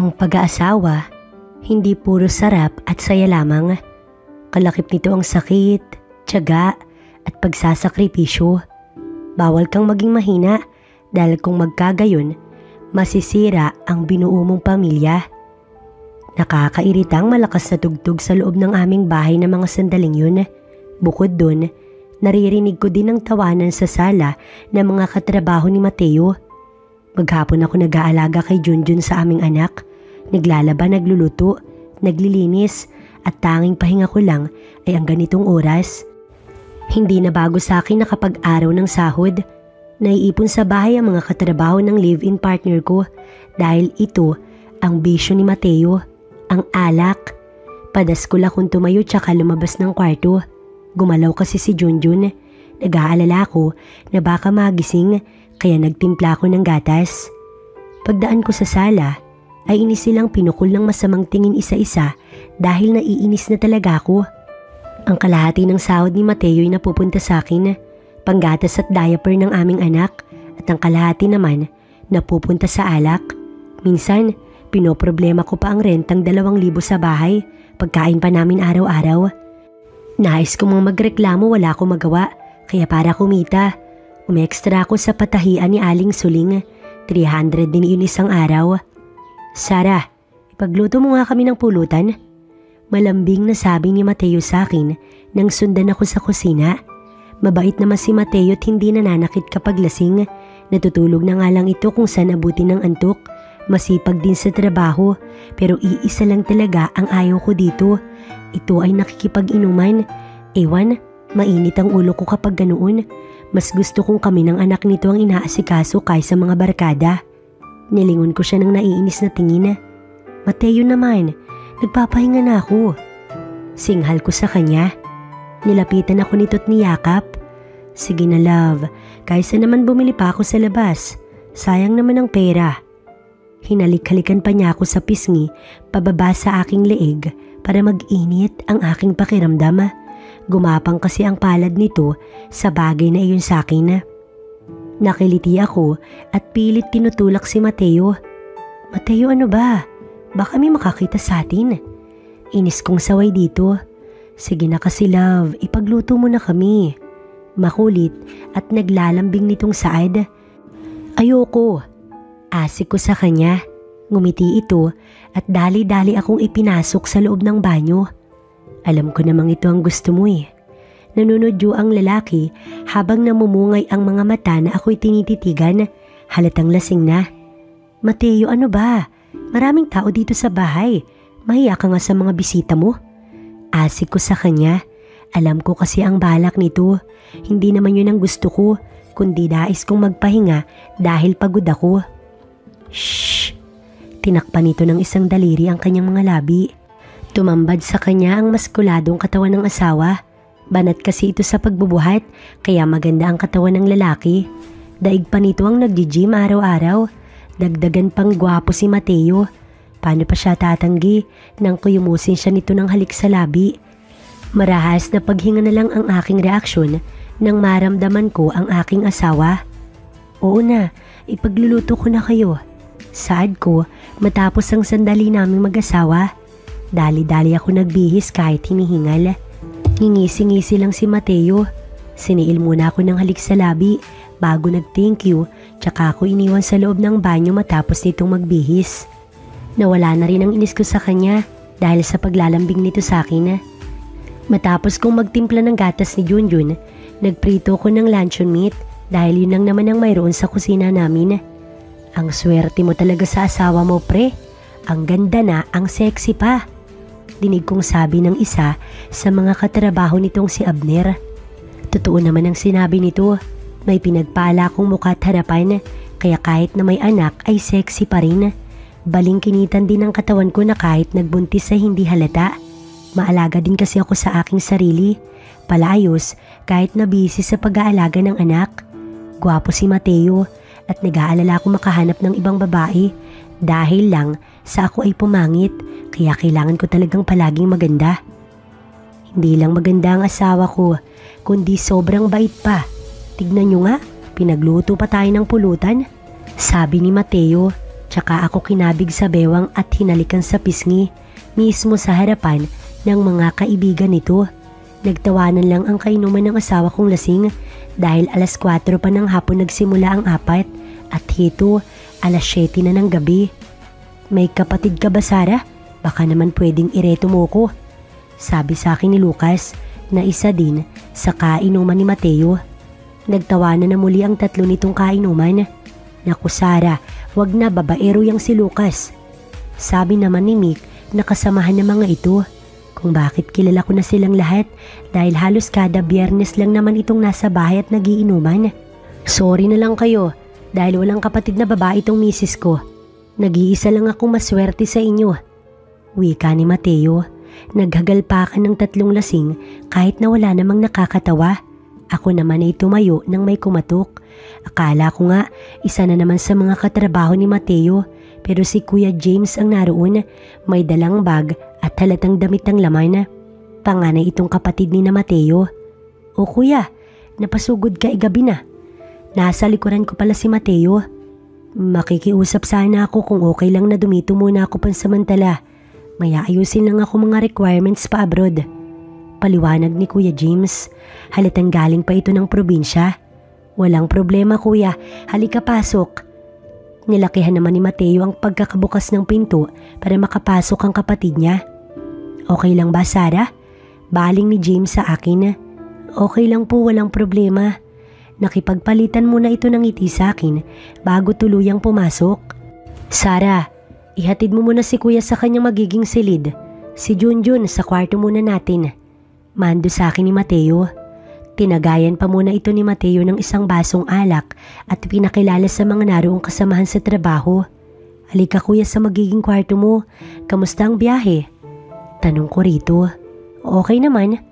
Ang pag-aasawa, hindi puro sarap at saya lamang. Kalakip nito ang sakit, tiyaga at pagsasakripisyo. Bawal kang maging mahina dahil kung magkagayon, masisira ang binuo mong pamilya. Nakakairitang malakas na tugtog sa loob ng aming bahay ng mga sandaling yun. Bukod dun, naririnig ko din ang tawanan sa sala ng mga katrabaho ni Mateo. Maghapon ako nag-aalaga kay Junjun sa aming anak. Naglalaba, nagluluto, naglilinis at tanging pahinga ko lang ay ang ganitong oras. Hindi na bago sa akin na kapag araw ng sahod, naiipon sa bahay ang mga katrabaho ng live-in partner ko dahil ito ang bisyo ni Mateo, ang alak. Padaskul akong tumayo tsaka lumabas ng kwarto. Gumalaw kasi si Junjun. Nag-aalala ko na baka magising kaya nagtimpla ko ng gatas. Pagdaan ko sa sala ay inis silang pinukol ng masamang tingin isa-isa dahil naiinis na talaga ako. Ang kalahati ng sahod ni Mateo ay napupunta sa akin, panggatas at diaper ng aming anak, at ang kalahati naman napupunta sa alak. Minsan, pinoproblema ko pa ang rentang 2,000 sa bahay, pagkain pa namin araw-araw. Nais ko mang magreklamo, wala akong magawa, kaya para kumita, umextra ako sa patahian ni Aling Suling, 300 din yun isang araw. Sarah, ipagluto mo nga kami ng pulutan. Malambing na sabi ni Mateo sa akin nang sundan ako sa kusina. Mabait naman si Mateo at hindi nananakit kapag lasing. Natutulog na nga lang ito kung saan abutin ng antok. Masipag din sa trabaho pero iisa lang talaga ang ayaw ko dito. Ito ay nakikipag-inuman. Ewan, mainit ang ulo ko kapag ganoon. Mas gusto kong kami ng anak nito ang inaasikaso kaysa mga barkada. Nilingon ko siya ng naiinis na tingin. Mateo naman, nagpapahinga na ako. Singhal ko sa kanya. Nilapitan ako nito't niyakap. Sige na love, kaysa naman bumili pa ako sa labas. Sayang naman ang pera. Hinalik-halikan pa niya ako sa pisngi, pababa sa aking leeg para mag-init ang aking pakiramdam. Gumapang kasi ang palad nito sa bagay na iyon sa akin. Nakiliti ako at pilit tinutulak si Mateo. Mateo, ano ba? Baka may makakita sa atin. Inis kong saway dito. Sige na kasi love, ipagluto mo na kami. Makulit at naglalambing nitong saad. Ayoko. Asik ko sa kanya. Ngumiti ito at dali-dali akong ipinasok sa loob ng banyo. Alam ko namang ito ang gusto mo eh. Nanunodyo ang lalaki habang namumungay ang mga mata na ako'y tinititigan. Halatang lasing na. Mateo, ano ba? Maraming tao dito sa bahay. Mahiya ka nga sa mga bisita mo. Asik ko sa kanya. Alam ko kasi ang balak nito. Hindi naman yun ang gusto ko, kundi nais kong magpahinga dahil pagod ako. Shhh! Tinakpan nito ng isang daliri ang kanyang mga labi. Tumambad sa kanya ang maskuladong katawan ng asawa. Banat kasi ito sa pagbubuhat, kaya maganda ang katawan ng lalaki. Daig pa nito ang nag-gym araw-araw. Dagdagan pang gwapo si Mateo. Paano pa siya tatanggi nang kuyumusin siya nito ng halik sa labi? Marahas na paghinga na lang ang aking reaksyon nang maramdaman ko ang aking asawa. Oo na, ipagluluto ko na kayo. Saad ko matapos ang sandali naming mag-asawa. Dali-dali ako nagbihis kahit hinihingal. Ngingisi-ngisi lang si Mateo. Siniil muna ako ng halik sa labi bago nag-thank you, tsaka ako iniwan sa loob ng banyo matapos nitong magbihis. Nawala na rin ang inis ko sa kanya dahil sa paglalambing nito sa akin. Matapos kong magtimpla ng gatas ni Junjun, nagprito ko ng luncheon meat dahil yun lang naman ang mayroon sa kusina namin. Ang swerte mo talaga sa asawa mo, pre. Ang ganda na, ang sexy pa. Dinig kong sabi ng isa sa mga katrabaho nitong si Abner. Totoo naman ang sinabi nito. May pinagpala kong mukha at harapan, kaya kahit na may anak ay sexy pa rin. Balingkinitan din ang katawan ko na kahit nagbuntis ay hindi halata. Maalaga din kasi ako sa aking sarili. Palayos kahit na busy sa pag-aalaga ng anak. Gwapo si Mateo at nag-aalala ako makahanap ng ibang babae dahil lang sa ako ay pumangit, kaya kailangan ko talagang palaging maganda. Hindi lang maganda ang asawa ko, kundi sobrang bait pa. Tignan nyo nga, pinagluto pa tayo ng pulutan. Sabi ni Mateo, Tsaka ako kinabig sa bewang at hinalikan sa pisngi, mismo sa harapan ng mga kaibigan nito. Nagtawanan lang ang kainuman ng asawa kong lasing dahil alas 4 pa ng hapon nagsimula ang apat at hito alas 7 na ng gabi. May kapatid ka ba, Sarah? Baka naman pwedeng ireto mo ko. Sabi sa akin ni Lucas na isa din sa kainuman ni Mateo. Nagtawanan na muli ang tatlo nitong kainuman. Naku Sarah, wag na, babaero yang si Lucas. Sabi naman ni Mick na kasamahan ng mga ito. Kung bakit kilala ko na silang lahat dahil halos kada Biyernes lang naman itong nasa bahay at nagiinuman. Sorry na lang kayo dahil walang kapatid na babae itong misis ko. Nag-iisa lang akong maswerte sa inyo. Wika ni Mateo. Naghagalpakan ng tatlong lasing kahit na wala namang nakakatawa. Ako naman ay tumayo nang may kumatok. Akala ko nga isa na naman sa mga katrabaho ni Mateo, pero si Kuya James ang naroon, may dalang bag at halatang damit ng laman. Panganay itong kapatid ni na Mateo. O kuya, napasugod ka gabi na. Nasa likuran ko pala si Mateo. Makikiusap sana ako kung okay lang na dumito muna ako pansamantala. May ayusin lang ako mga requirements pa abroad. Paliwanag ni Kuya James. Halatang galing pa ito ng probinsya. Walang problema kuya, halika pasok. Nilakihan naman ni Mateo ang pagkakabukas ng pinto para makapasok ang kapatid niya. Okay lang ba Sarah? Baling ni James sa akin. Okay lang po, walang problema. Nakipagpalitan muna ito ng ngiti sa akin bago tuluyang pumasok. Sarah, ihatid mo muna si kuya sa kanyang magiging silid. Si Junjun sa kwarto muna natin. Mando sa akin ni Mateo. Tinagayan pa muna ito ni Mateo ng isang basong alak at pinakilala sa mga naroong kasamahan sa trabaho. Halika kuya sa magiging kwarto mo. Kamusta ang biyahe? Tanong ko rito. Okay naman.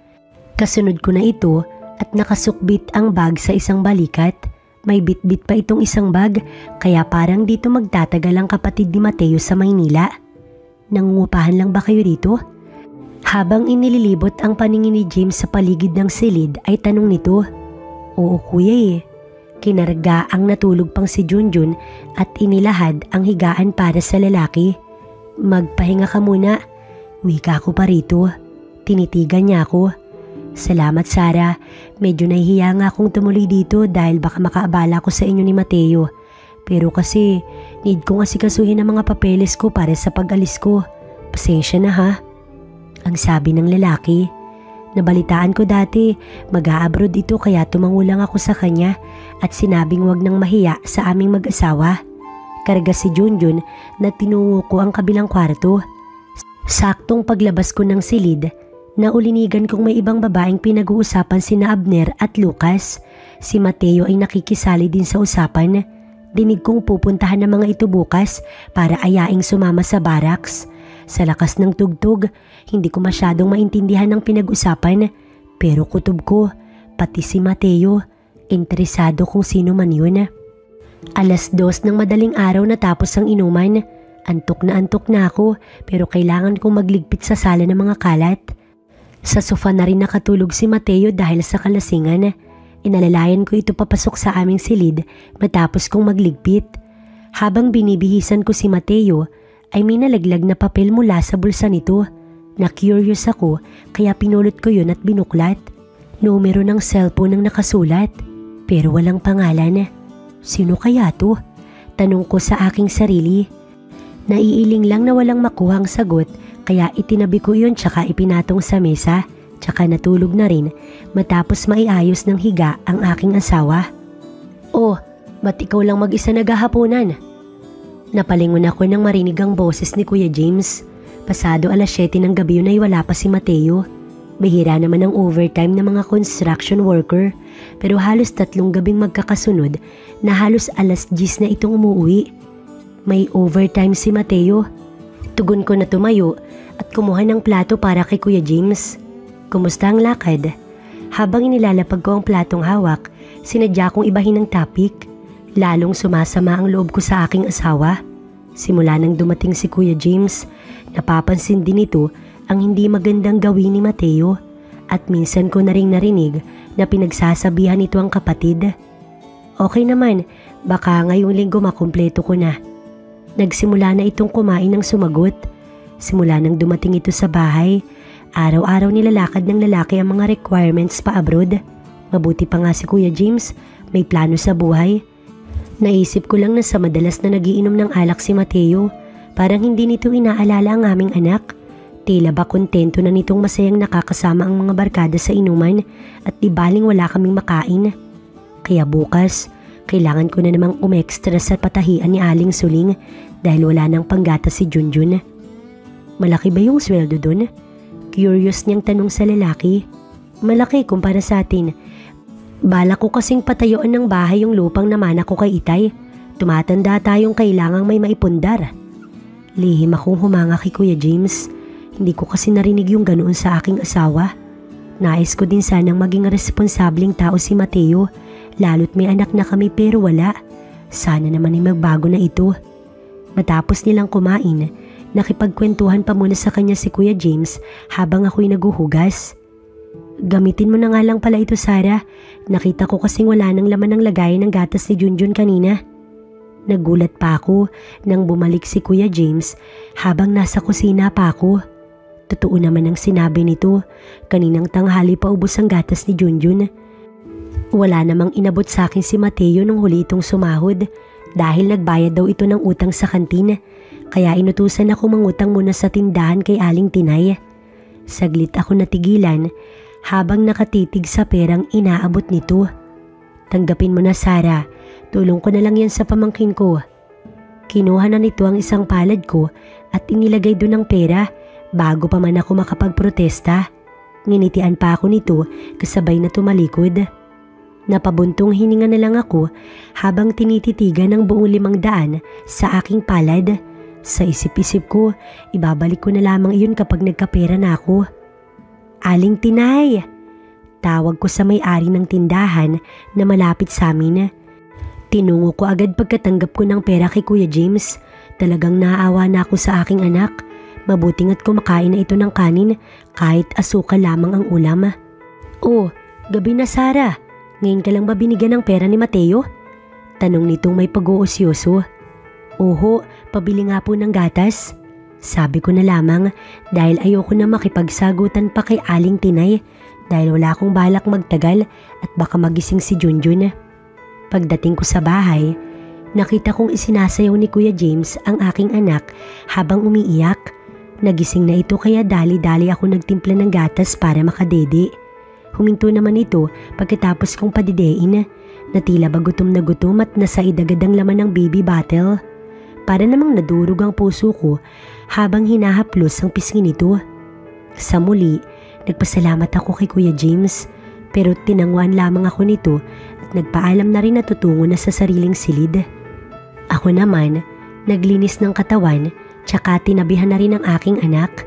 Kasunod ko na ito at nakasukbit ang bag sa isang balikat. May bitbit pa itong isang bag kaya parang dito magtatagal ang kapatid ni Mateo sa Maynila. Nangungupahan lang ba kayo dito? Habang inililibot ang paningin ni James sa paligid ng silid ay tanong nito. Oo kuya Kinarga ang natulog pang si Junjun at inilahad ang higaan para sa lalaki. Magpahinga ka muna. Wika ko pa rito. Tinitigan niya ako. Salamat Sarah. Medyo nahihiya nga akong tumuloy dito dahil baka makaabala ko sa inyo ni Mateo. Pero kasi need kong asikasuhin ang mga papeles ko para sa pag-alis ko. Pasensya na ha. Ang sabi ng lalaki. Nabalitaan ko dati, mag-a-abroad ito kaya tumangulang ako sa kanya at sinabing wag nang mahiya sa aming mag-asawa. Karga si Junjun na tinungo ko ang kabilang kwarto. Saktong paglabas ko ng silid, naulinigan kong may ibang babaeng pinag-uusapan sina Abner at Lucas. Si Mateo ay nakikisali din sa usapan. Dinig kong pupuntahan ng mga ito bukas para ayaing sumama sa barracks. Sa lakas ng tugtog, hindi ko masyadong maintindihan ang pinag-usapan pero kutob ko, pati si Mateo, interesado kung sino man yun. Alas 2 ng madaling araw natapos ang inuman. Antok na ako pero kailangan kong magligpit sa sala ng mga kalat. Sa sofa na rin nakatulog si Mateo dahil sa kalasingan. Inalalayan ko ito papasok sa aming silid matapos kong magligpit. Habang binibihisan ko si Mateo, ay may nalaglag na papel mula sa bulsa nito. Na-curious ako kaya pinulot ko yun at binuklat. Numero ng cellphone ang nakasulat pero walang pangalan. Sino kaya to? Tanong ko sa aking sarili. Naiiling lang na walang makuhang sagot kaya itinabi ko yun tsaka ipinatong sa mesa tsaka natulog na rin matapos maiayos ng higa ang aking asawa. Oh, ba't ikaw lang mag-isa naghahaponan? Napalingon ako nang marinig ang boses ni Kuya James. Pasado alas 7 ng gabi yun ay wala pa si Mateo. Bihira naman ang overtime ng mga construction worker pero halos 3 gabing magkakasunod na halos alas 10 na itong umuwi. May overtime si Mateo. Tugon ko na tumayo at kumuha ng plato para kay Kuya James. Kumusta ang lakad? Habang inilalapag ko ang platong hawak, sinadya kong ibahin ang topic. Lalong sumasama ang loob ko sa aking asawa. Simula nang dumating si Kuya James, napapansin din ito ang hindi magandang gawin ni Mateo at minsan ko na ring narinig na pinagsasabihan ito ang kapatid. Okay naman, baka ngayong linggo makumpleto ko na. Nagsimula na itong kumain ng sumagot. Simula nang dumating ito sa bahay, araw-araw nilalakad ng lalaki ang mga requirements pa abroad. Mabuti pa nga si Kuya James, may plano sa buhay. Naisip ko lang na sa madalas na nagiinom ng alak si Mateo, parang hindi nito inaalala ang aming anak. Tila ba kontento na nitong masayang nakakasama ang mga barkada sa inuman at di baling wala kaming makain. Kaya bukas, kailangan ko na namang umextra sa patahian ni Aling Suling dahil wala nang panggatas si Junjun. Malaki ba yung sweldo dun? Curious niyang tanong sa lalaki. Malaki kumpara sa atin. Balak ko kasing patayuan ng bahay yung lupang namana ko kay Itay. Tumatanda tayong kailangang may maipundar. Lihim akong humanga kay Kuya James. Hindi ko kasi narinig yung ganoon sa aking asawa. Nais ko din sanang maging responsabling tao si Mateo, lalo't may anak na kami pero wala. Sana naman ay magbago na ito. Matapos nilang kumain, nakipagkwentuhan pa muna sa kanya si Kuya James habang ako'y naguhugas. Gamitin mo na nga lang pala ito, Sarah. Nakita ko kasing wala nang laman ng lagayan ng gatas ni Junjun kanina. Nagulat pa ako nang bumalik si Kuya James habang nasa kusina pa ako. Totoo naman ang sinabi nito, kaninang tanghali pa ubos ang gatas ni Junjun. Wala namang inabot sa akin si Mateo nung huli itong sumahod dahil nagbayad daw ito ng utang sa kantin, kaya inutusan ako mangutang muna sa tindahan kay Aling Tinay. Saglit ako natigilan habang nakatitig sa perang inaabot nito. Tanggapin mo na, Sarah, tulong ko na lang yan sa pamangkin ko. Kinuha na nito ang isang palad ko at inilagay doon ang pera bago pa man ako makapagprotesta. Nginitian pa ako nito kasabay na tumalikod. Napabuntong hininga na lang ako habang tinititigan ng buong 500 sa aking palad. Sa isip-isip ko, ibabalik ko na lamang iyon kapag nagkapera na ako. Aling Tinay! Tawag ko sa may-ari ng tindahan na malapit sa amin. Tinungo ko agad pagkatanggap ko ng pera kay Kuya James. Talagang naaawa na ako sa aking anak. Mabuting at kumakain na ito ng kanin kahit asukal lamang ang ulam. Oh, gabi na, Sarah. Ngayon ka lang ba binigyan ng pera ni Mateo? Tanong nitong may pag-uusyoso. Oho, pabili nga po ng gatas. Sabi ko na lamang dahil ayoko na makipagsagutan pa kay Aling Tinay dahil wala akong balak magtagal at baka magising si Junjun. Pagdating ko sa bahay, nakita kong isinasayaw ni Kuya James ang aking anak habang umiiyak. Nagising na ito kaya dali-dali ako nagtimpla ng gatas para makadede. Huminto naman ito pagkatapos kong padidein na tila ba gutom na gutom at nasaid agad ang laman ng baby bottle. Para namang nadurog ang puso ko habang hinahaplos ang pisngi nito. Sa muli, nagpasalamat ako kay Kuya James pero tinanguan lamang ako nito at nagpaalam na rin na tutungo na sa sariling silid. Ako naman, naglinis ng katawan tsaka tinabihan na rin ang aking anak.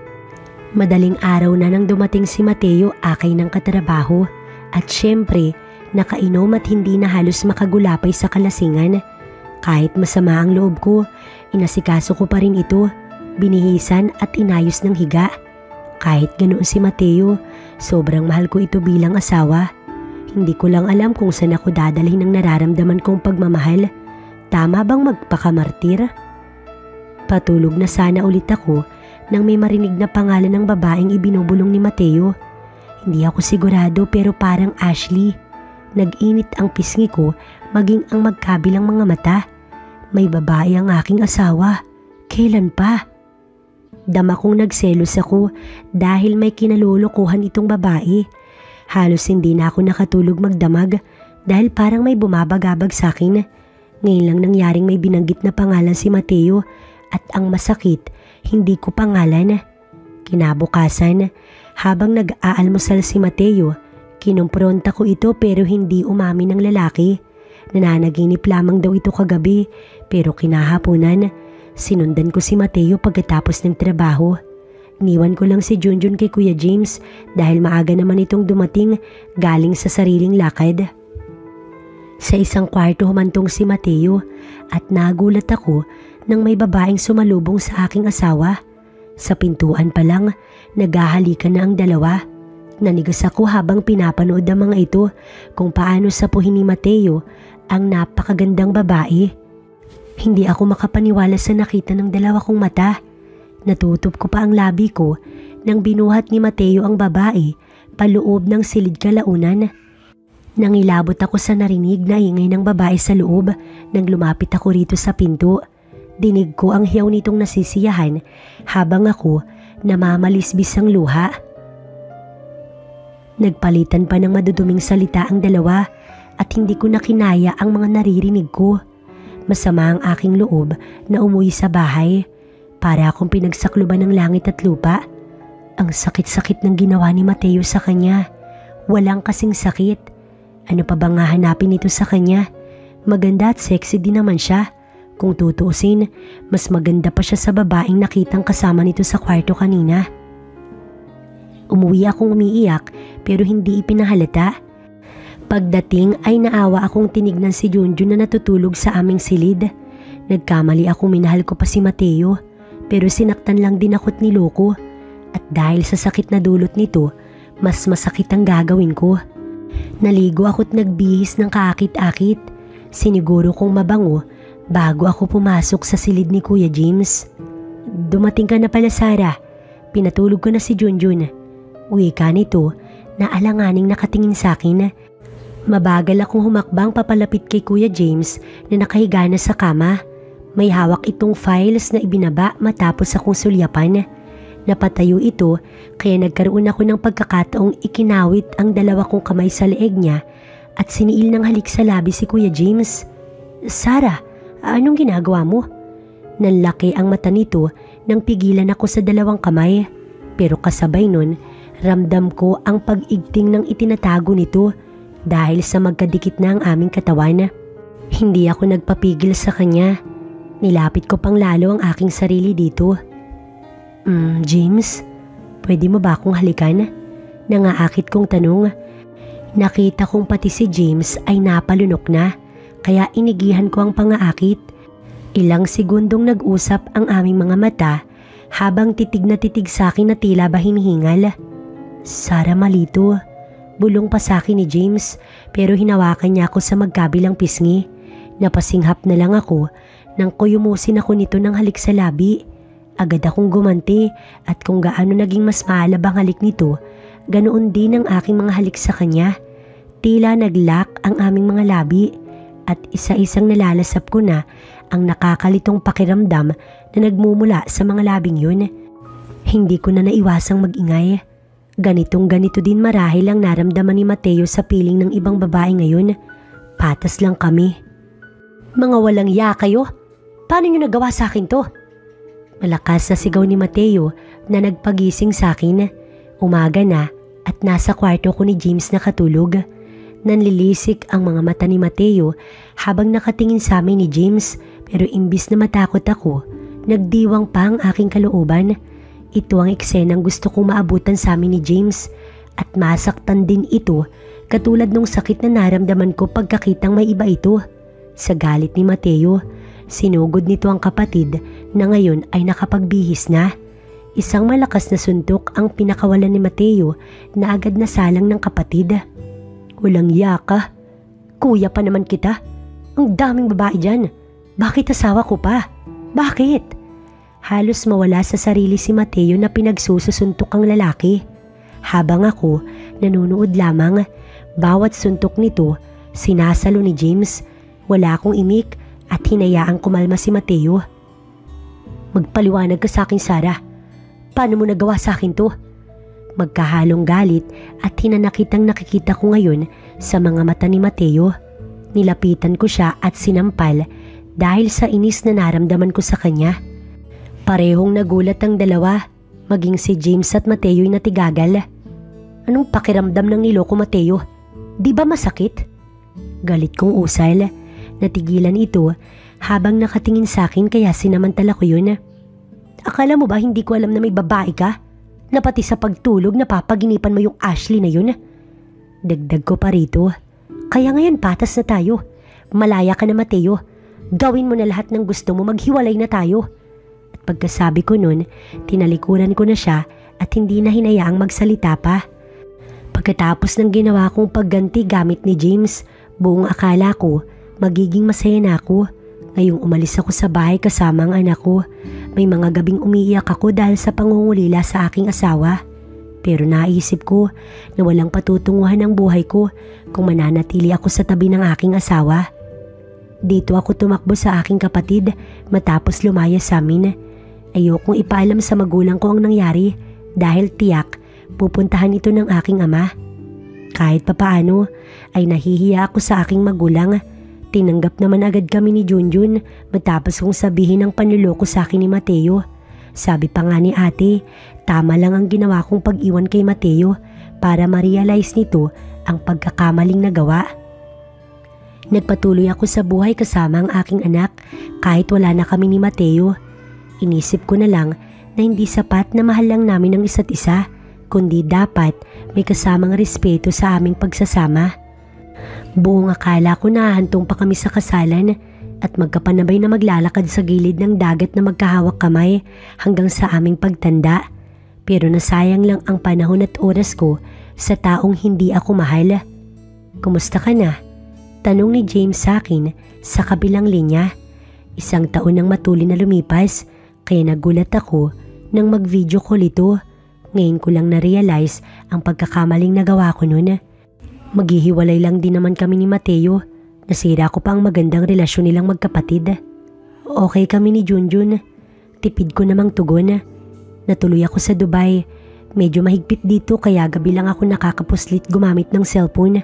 Madaling araw na nang dumating si Mateo akay ng katrabaho at syempre nakainom at hindi na halos makagulapay sa kalasingan. Kahit masama ang loob ko, inasikaso ko pa rin ito, binihisan at inayos ng higa. Kahit ganoon si Mateo, sobrang mahal ko ito bilang asawa. Hindi ko lang alam kung saan ako dadalhin ng nararamdaman kong pagmamahal. Tama bang magpakamartir? Patulog na sana ulit ako nang may marinig na pangalan ng babaeng ibinubulong ni Mateo. Hindi ako sigurado pero parang Ashley. Nag-init ang pisngi ko maging ang magkabilang mga mata. May babae ang aking asawa. Kailan pa? Dama kong nagselos ako dahil may kinalulukuhan itong babae. Halos hindi na ako nakatulog magdamag dahil parang may bumabagabag sa akin. Ngayon lang nangyaring may binanggit na pangalan si Mateo at ang masakit, hindi ko pangalan. Kinabukasan, habang nag-aalmusal si Mateo, kinumpronta ko ito pero hindi umamin ng lalaki. Nananaginip lamang daw ito kagabi pero kinahaponan, sinundan ko si Mateo pagkatapos ng trabaho. Iniwan ko lang si Junjun kay Kuya James dahil maaga naman itong dumating galing sa sariling lakad. Sa isang kwarto humantong si Mateo at nagulat ako nang may babaeng sumalubong sa aking asawa. Sa pintuan pa lang, naghahalikan na ang dalawa. Nanigas ako habang pinapanood ang mga ito kung paano sapuhin ni Mateo ang napakagandang babae. Hindi ako makapaniwala sa nakita ng dalawa kong mata. Natutup ko pa ang labi ko nang binuhat ni Mateo ang babae paloob ng silid kalaunan. Nangilabot ako sa narinig na ingay ng babae sa loob nang lumapit ako rito sa pinto. Dinig ko ang hiyaw nitong nasisiyahan habang ako namamalisbis ang luha. Nagpalitan pa ng maduduming salita ang dalawa at hindi ko na kinaya ang mga naririnig ko. Masama ang aking loob na umuwi sa bahay. Para akong pinagsakluban ng langit at lupa. Ang sakit-sakit ng ginawa ni Mateo sa kanya. Walang kasing sakit. Ano pa bang hahanapin nito sa kanya? Maganda at sexy din naman siya. Kung tutuusin, mas maganda pa siya sa babaeng nakitang kasama nito sa kwarto kanina. Umuwi akong umiiyak pero hindi ipinahalata. Pagdating ay naawa akong tinignan si Junjun na natutulog sa aming silid. Nagkamali akong minahal ko pa si Mateo pero sinaktan lang din ako't niloko. At dahil sa sakit na dulot nito, mas masakit ang gagawin ko. Naligo ako't nagbihis ng kaakit-akit. Siniguro kong mabango bago ako pumasok sa silid ni Kuya James. Dumating ka na pala, Sarah. Pinatulog ko na si Junjun. Wika nito na alanganing nakatingin sa akin. Mabagal akong humakbang papalapit kay Kuya James na nakahiga na sa kama. May hawak itong files na ibinaba matapos akong sulyapan. Napatayo ito kaya nagkaroon ako ng pagkakataong ikinawit ang dalawa kong kamay sa leeg niya at siniil ng halik sa labi si Kuya James. Sarah, anong ginagawa mo? Nanlaki ang mata nito nang pigilan ako sa dalawang kamay. Pero kasabay nun, ramdam ko ang pag-igting ng itinatago nito dahil sa magkadikit na ang aming katawan. Hindi ako nagpapigil sa kanya. Nilapit ko pang lalo ang aking sarili dito. James, pwede mo ba akong halikan? Nangaakit kong tanong. Nakita kong pati si James ay napalunok na, kaya inigihan ko ang pangaakit. Ilang segundong nag-usap ang aming mga mata habang titig na titig sa akin na tila ba hinihingal. Sarah, malito. Bulong pa sa akin ni James pero hinawakan niya ako sa magkabilang pisngi. Napasinghap na lang ako nang kuyumusin ako nito ng halik sa labi. Agad akong gumanti at kung gaano naging mas maalab ang halik nito, ganoon din ang aking mga halik sa kanya. Tila naglock ang aming mga labi at isa-isang nalalasap ko na ang nakakalitong pakiramdam na nagmumula sa mga labing yun. Hindi ko na naiwasang mag-ingay. Ganitong-ganito din marahil ang naramdaman ni Mateo sa piling ng ibang babae ngayon. Patas lang kami. Mga walang ya kayo? Paano nyo nagawa sa akin to? Malakas na sigaw ni Mateo na nagpagising sa akin. Umaga na at nasa kwarto ko ni James nakatulog. Nanlilisik ang mga mata ni Mateo habang nakatingin sa amin ni James pero imbis na matakot ako, nagdiwang pa ang aking kalooban. Ito ang eksenang gusto kong maabutan sa amin ni James at masaktan din ito katulad nung sakit na naramdaman ko pagkakitang may iba ito. Sa galit ni Mateo, sinugod nito ang kapatid na ngayon ay nakapagbihis na. Isang malakas na suntok ang pinakawalan ni Mateo na agad nasalang ng kapatid. Walang yaka. Kuya pa naman kita. Ang daming babae dyan. Bakit asawa ko pa? Bakit? Halos mawala sa sarili si Mateo na pinagsususuntok ang lalaki. Habang ako nanunood lamang, bawat suntok nito sinasalo ni James. Wala akong imik at hinayaang kumalma si Mateo. Magpaliwanag ka sa akin, Sarah. Paano mo nagawa sa akin to? Magkahalong galit at hinanakitang nakikita ko ngayon sa mga mata ni Mateo. Nilapitan ko siya at sinampal dahil sa inis na naramdaman ko sa kanya. Parehong nagulat ang dalawa, maging si James at Mateo'y natigagal. Anong pakiramdam ng niloko, Mateo? Di ba masakit? Galit kong usal. Natigilan ito habang nakatingin sa akin kaya sinamantala ko yun. Akala mo ba hindi ko alam na may babae ka? Na pati sa pagtulog napapaginipan mo yung Ashley na yun? Dagdag ko pa rito. Kaya ngayon patas na tayo. Malaya ka na, Mateo. Gawin mo na lahat ng gusto mo, maghiwalay na tayo. At pagkasabi ko nun, tinalikuran ko na siya at hindi na hinayaang magsalita pa. Pagkatapos ng ginawa kong pagganti gamit ni James, buong akala ko magiging masaya na ako. Ngayong umalis ako sa bahay kasama ang anak ko, may mga gabing umiiyak ako dahil sa pangungulila sa aking asawa. Pero naisip ko na walang patutunguhan ang buhay ko kung mananatili ako sa tabi ng aking asawa. Dito ako tumakbo sa aking kapatid matapos lumaya sa amin. Ayokong ipaalam sa magulang ko ang nangyari dahil tiyak pupuntahan ito ng aking ama. Kahit papaano ay nahihiya ako sa aking magulang. Tinanggap naman agad kami ni Junjun matapos kong sabihin ang panluloko sa akin ni Mateo. Sabi pa nga ni ate, tama lang ang ginawa kong pag-iwan kay Mateo para ma-realize nito ang pagkakamaling nagawa. Nagpatuloy ako sa buhay kasama ang aking anak kahit wala na kami ni Mateo. Inisip ko na lang na hindi sapat na mahal lang namin ang isa't isa, kundi dapat may kasamang respeto sa aming pagsasama. Buong akala ko na hantong pa kami sa kasalan at magkapanabay na maglalakad sa gilid ng dagat na magkahawak kamay hanggang sa aming pagtanda. Pero nasayang lang ang panahon at oras ko sa taong hindi ako mahal. Kumusta ka na? Tanong ni James sa akin sa kabilang linya. 1 taon nang matuloy na lumipas kaya nagulat ako nang mag-video call ito. Ngayon ko lang na-realize ang pagkakamaling nagawa ko noon. Maghihiwalay lang din naman kami ni Mateo. Nasira ko pa ang magandang relasyon nilang magkapatid. Okay kami ni Junjun. Tipid ko namang tugon. Natuloy ako sa Dubai. Medyo mahigpit dito kaya gabi lang ako nakakapuslit gumamit ng cellphone.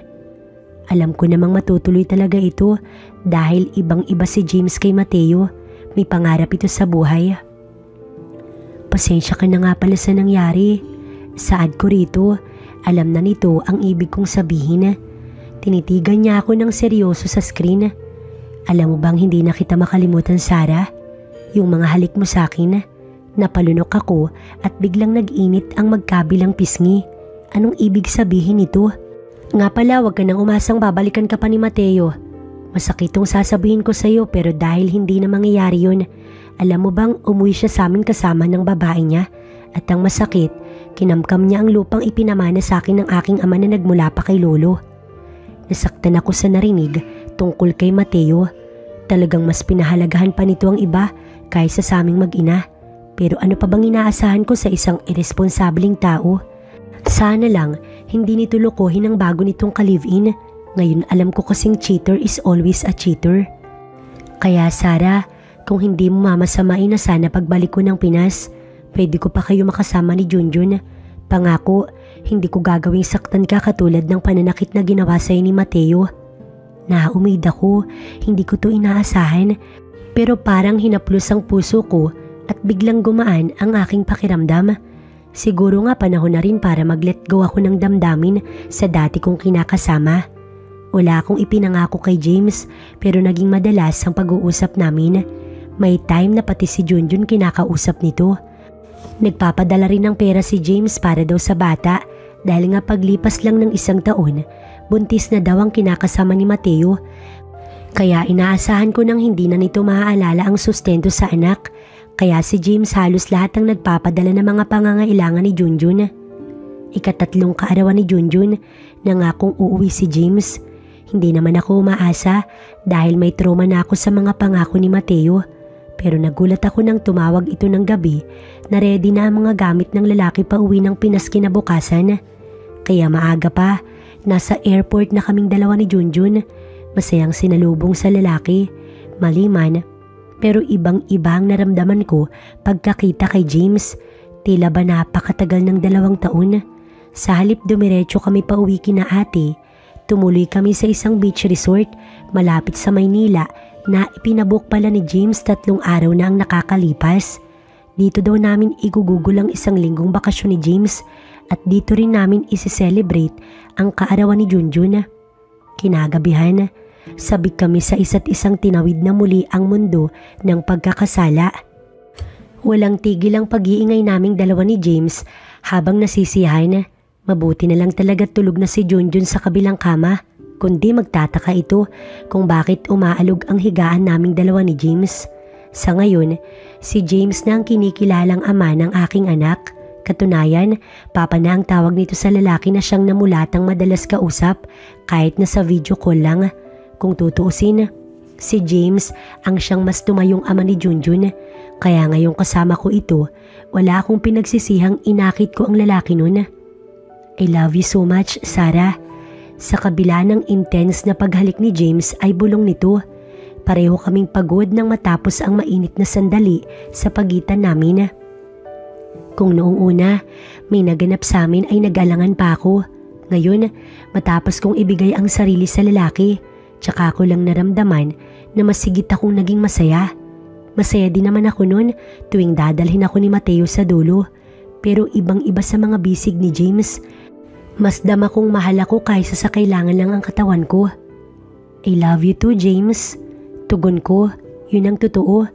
Alam ko namang matutuloy talaga ito dahil ibang-iba si James kay Mateo. May pangarap ito sa buhay. Pasensya ka na nga pala sa nangyari. Saad ko rito. Alam na nito ang ibig kong sabihin. Tinitigan niya ako ng seryoso sa screen. Alam mo bang hindi na kita makalimutan, Sarah? Yung mga halik mo sa akin. Napalunok ako at biglang nag-init ang magkabilang pisngi. Anong ibig sabihin nito? Nga pala, wag ka nang umasang babalikan ka pa ni Mateo. Masakit tong sasabihin ko sa'yo pero dahil hindi na mangyayari yun, alam mo bang umuwi siya sa amin kasama ng babae niya? At ang masakit, kinamkam niya ang lupang ipinamana sa akin ng aking ama na nagmula pa kay lolo. Nasaktan ako sa narinig tungkol kay Mateo. Talagang mas pinahalagahan pa nito ang iba kaysa sa aming mag-ina. Pero ano pa bang inaasahan ko sa isang irresponsableng tao? Sana lang hindi nito lokohin ang bago nitong ka-live-in. Ngayon alam ko kasing cheater is always a cheater. Kaya Sarah, kung hindi mo mamasamain na sana pagbalik ko ng Pinas, pwede ko pa kayo makasama ni Junjun. Pangako, hindi ko gagawing saktan ka katulad ng pananakit na ginawa sa'yo ni Mateo. Naumid ako, hindi ko to inaasahan. Pero parang hinaplos ang puso ko at biglang gumaan ang aking pakiramdam. Siguro nga panahon na rin para mag-let go ako ng damdamin sa dati kong kinakasama. Wala akong ipinangako kay James pero naging madalas ang pag-uusap namin. May time na pati si Junjun kinakausap nito. Nagpapadala rin ng pera si James para daw sa bata dahil nga paglipas lang ng 1 taon, buntis na daw ang kinakasama ni Mateo. Kaya inaasahan ko nang hindi na nito maaalala ang sustento sa anak. Kaya si James halos lahat ang nagpapadala ng mga pangangailangan ni Junjun. 3 kaarawan ni Junjun na nga kung uuwi si James. Hindi naman ako umaasa dahil may trauma na ako sa mga pangako ni Mateo. Pero nagulat ako nang tumawag ito ng gabi na ready na ang mga gamit ng lalaki pa uwi ng Pinas kinabukasan. Kaya maaga pa, nasa airport na kaming dalawa ni Junjun. Masayang sinalubong sa lalaki. Maliman, pero ibang-iba ang naramdaman ko pagkakita kay James. Tila ba napakatagal ng 2 taon. Sa halip dumiretso kami pa uwi kina ate, tumuloy kami sa isang beach resort malapit sa Maynila na ipinabook pala ni James 3 araw na ang nakakalipas. Dito daw namin igugugol ang 1 linggong bakasyon ni James at dito rin namin isi-celebrate ang kaarawan ni Junjun. Kinagabihan, sabik kami sa isa't isang tinawid na muli ang mundo ng pagkakasala. Walang tigil ang pag-iingay naming dalawa ni James habang nasisiyahan. Mabuti na lang talaga tulog na si Junjun sa kabilang kama, kundi magtataka ito kung bakit umaalog ang higaan naming dalawa ni James. Sa ngayon, si James na ang kinikilalang ama ng aking anak. Katunayan, papa na ang tawag nito sa lalaki na siyang namulatang madalas kausap kahit na sa video call lang. Kung tutuusin, Si James ang siyang mas tumayong ama ni Junjun. Kaya ngayong kasama ko ito, wala akong pinagsisihang inakit ko ang lalaki nun. I love you so much, Sarah. Sa kabila ng intense na paghalik ni James ay bulong nito. Pareho kaming pagod nang matapos ang mainit na sandali sa pagitan namin. Kung noong una, may naganap sa amin ay nag-alangan pa ako. Ngayon, matapos kong ibigay ang sarili sa lalaki, tsaka ko lang naramdaman na masigit akong naging masaya. Masaya din naman ako noon tuwing dadalhin ako ni Mateo sa dulo. Pero ibang-iba sa mga bisig ni James. Mas dama kong mahal ako kaysa sa kailangan lang ang katawan ko. I love you too, James. Tugon ko, yun ang totoo.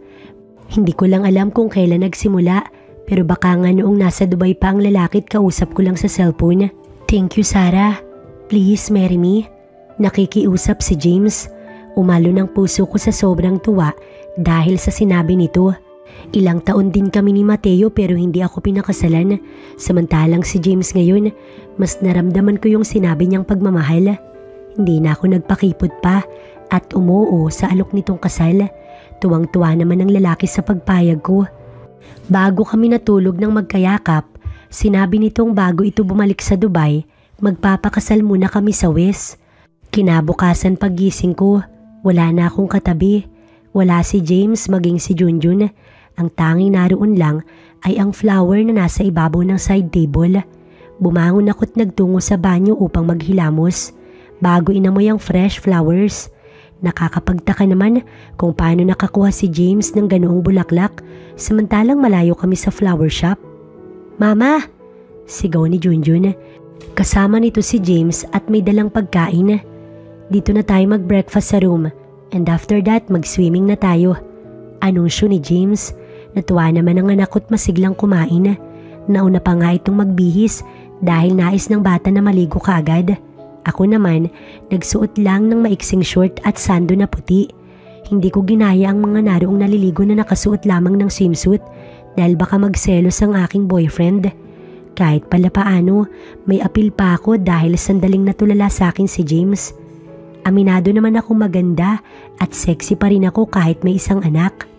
Hindi ko lang alam kung kailan nagsimula, pero baka nga noong nasa Dubai pa ang lalaki at kausap ko lang sa cellphone. Thank you, Sarah. Please marry me. Nakikiusap si James. Umalo ng puso ko sa sobrang tuwa dahil sa sinabi nito. Ilang taon din kami ni Mateo pero hindi ako pinakasalan. Samantalang si James ngayon, mas naramdaman ko yung sinabi niyang pagmamahal. Hindi na ako nagpakipot pa at umuo sa alok nitong kasal. Tuwang-tuwa naman ang lalaki sa pagpayag ko. Bago kami natulog ng magkayakap, sinabi nitong bago ito bumalik sa Dubai, magpapakasal muna kami sa West. Kinabukasan paggising ko, wala na akong katabi. Wala si James maging si Junjun. Ang tanging naroon lang ay ang flower na nasa ibabaw ng side table. Bumangon ako't nagtungo sa banyo upang maghilamos bago inamoy ang fresh flowers. Nakakapagtaka naman kung paano nakakuha si James ng ganoong bulaklak samantalang malayo kami sa flower shop. Mama! Sigaw ni Junjun. Kasama nito si James at may dalang pagkain. Dito na tayo mag-breakfast sa room and after that mag-swimming na tayo. Anunsyo ni James. Natuwa naman ang anak ko't masiglang kumain. Nauna pa nga itong magbihis dahil nais ng bata na maligo kaagad. Ako naman, nagsuot lang ng maiksing short at sando na puti. Hindi ko ginaya ang mga naroong naliligo na nakasuot lamang ng swimsuit dahil baka magselos ang aking boyfriend. Kahit pala paano, may apil pa ako dahil sandaling natulala sa akin si James. Aminado naman akong maganda at sexy pa rin ako kahit may isang anak.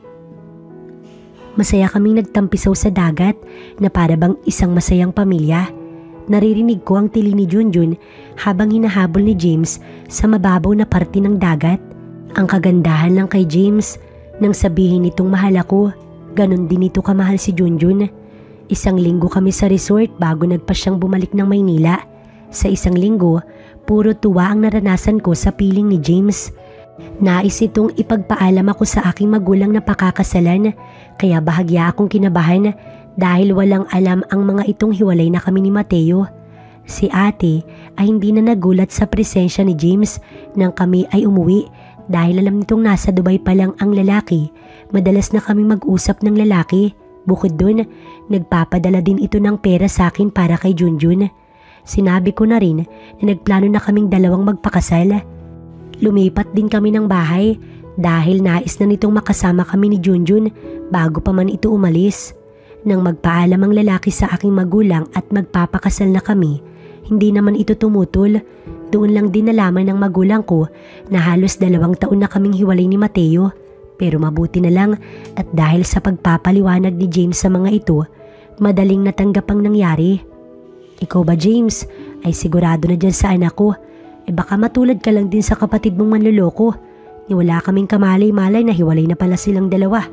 Masaya kaming nagtampisaw sa dagat na para bang isang masayang pamilya. Naririnig ko ang tili ni Junjun habang hinahabol ni James sa mababaw na parte ng dagat. Ang kagandahan lang kay James, nang sabihin nitong mahal ako, ganon din ito kamahal si Junjun. Isang linggo kami sa resort bago nagpa siyang bumalik ng Maynila. Sa isang linggo, puro tuwa ang naranasan ko sa piling ni James. Nais itong ipagpaalam ako sa aking magulang na pakakasalan, kaya bahagya akong kinabahan dahil walang alam ang mga itong hiwalay na kami ni Mateo. Si ate ay hindi na nagulat sa presensya ni James nang kami ay umuwi dahil alam nitong nasa Dubai pa lang ang lalaki. Madalas na kami mag-usap ng lalaki. Bukod dun, nagpapadala din ito ng pera sa akin para kay Junjun. Sinabi ko na rin na nagplano na kaming dalawang magpakasal. Lumipat din kami ng bahay dahil nais na nitong makasama kami ni Junjun bago pa man ito umalis. Nang magpaalam ang lalaki sa aking magulang at magpapakasal na kami, hindi naman ito tumutol. Doon lang din nalaman ng magulang ko na halos 2 taon na kaming hiwalay ni Mateo. Pero mabuti na lang at dahil sa pagpapaliwanag ni James sa mga ito, madaling natanggap ang nangyari. Ikaw ba, James, ay sigurado na dyan sa anak ko? Baka matulad ka lang din sa kapatid mong manloloko. Wala kaming kamalay-malay na hiwalay na pala silang dalawa.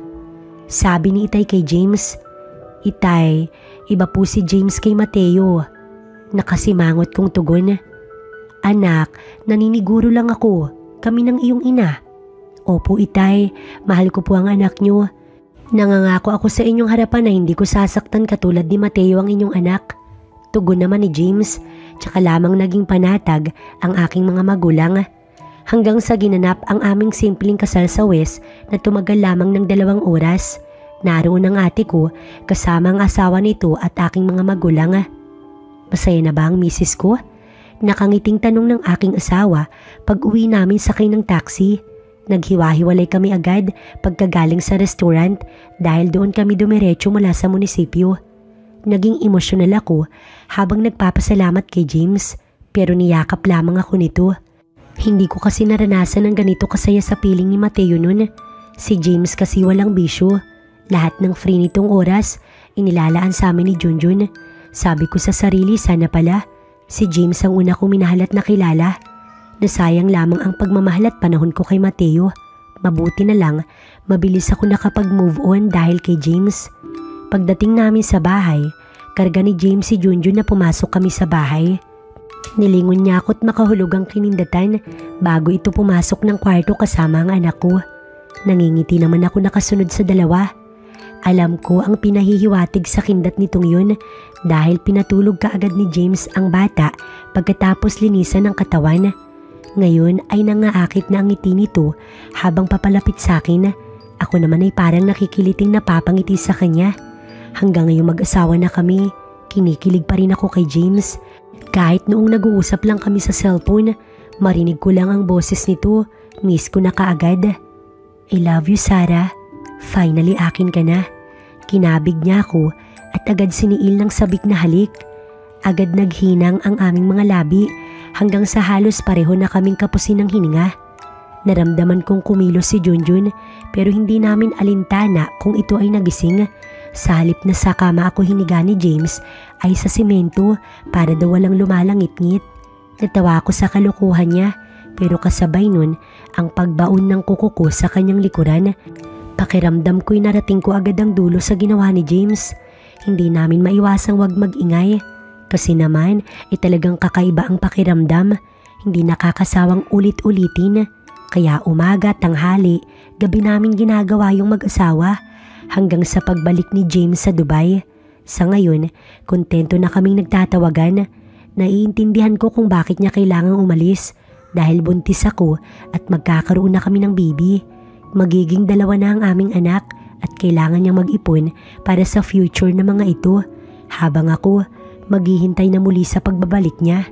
Sabi ni Itay kay James. Itay, iba po si James kay Mateo. Nakasimangot kong tugon. Anak, naniniguro lang ako. Kami ng iyong ina. Opo, Itay, mahal ko po ang anak niyo. Nangangako ako sa inyong harapan na hindi ko sasaktan katulad ni Mateo ang inyong anak. Tugon naman ni James, tsaka lamang naging panatag ang aking mga magulang. Hanggang sa ginanap ang aming simpleng kasal sa West na tumagal lamang ng 2 oras. Naroon ang ate ko kasama ang asawa nito at aking mga magulang. Masaya na ba ang misis ko? Nakangiting tanong ng aking asawa pag uwi namin sakay ng taxi. Naghiwa-hiwalay kami agad pagkagaling sa restaurant dahil doon kami dumiretso mula sa munisipyo. Naging emosyonal ako habang nagpapasalamat kay James pero niyakap lamang ako nito. Hindi ko kasi naranasan ng ganito kasaya sa piling ni Mateo nun. Si James kasi walang bisyo. Lahat ng free nitong oras, inilalaan sa amin ni Junjun. Sabi ko sa sarili, sana pala. Si James ang una kong minahal at nakilala. Nasayang lamang ang pagmamahal at panahon ko kay Mateo. Mabuti na lang, mabilis ako nakapag-move on dahil kay James. Pagdating namin sa bahay, karga ni James si Junjun na pumasok kami sa bahay. Nilingon niya ako at makahulog ang kinindatan bago ito pumasok ng kwarto kasama ang anak ko. Nangingiti naman ako nakasunod sa dalawa. Alam ko ang pinahihiwatig sa kindat nitong yun dahil pinatulog kaagad ni James ang bata pagkatapos linisan ng katawan. Ngayon ay nangaakit na ang ngiti nito habang papalapit sa akin. Ako naman ay parang nakikiliting napapangiti sa kanya. Hanggang ngayong mag-asawa na kami, kinikilig pa rin ako kay James. Kahit noong nag-uusap lang kami sa cellphone, marinig ko lang ang boses nito, miss ko na kaagad. I love you, Sarah. Finally akin ka na. Kinabig niya ako at agad siniil ng sabik na halik. Agad naghinang ang aming mga labi hanggang sa halos pareho na kaming kapusin ng hininga. Naramdaman kong kumilos si Junjun pero hindi namin alintana kung ito ay nagising. Sa halip na sa kama ako hiniga ni James ay sa simento para daw walang lumalangit-ngit. Natawa ako sa kalokohan niya pero kasabay nun ang pagbaon ng kuko ko sa kanyang likuran. Pakiramdam ko'y narating ko agad ang dulo sa ginawa ni James. Hindi namin maiwasang wag mag-ingay. Kasi naman talagang kakaiba ang pakiramdam. Hindi nakakasawang ulit-ulitin. Kaya umaga, tanghali, gabi namin ginagawa yung mag-asawa. Hanggang sa pagbalik ni James sa Dubai. Sa ngayon, kontento na kaming nagtatawagan. Naiintindihan ko kung bakit niya kailangang umalis dahil buntis ako at magkakaroon na kami ng baby. Magiging 2 na ang aming anak at kailangan niyang mag-ipon para sa future na mga ito habang ako maghihintay na muli sa pagbabalik niya.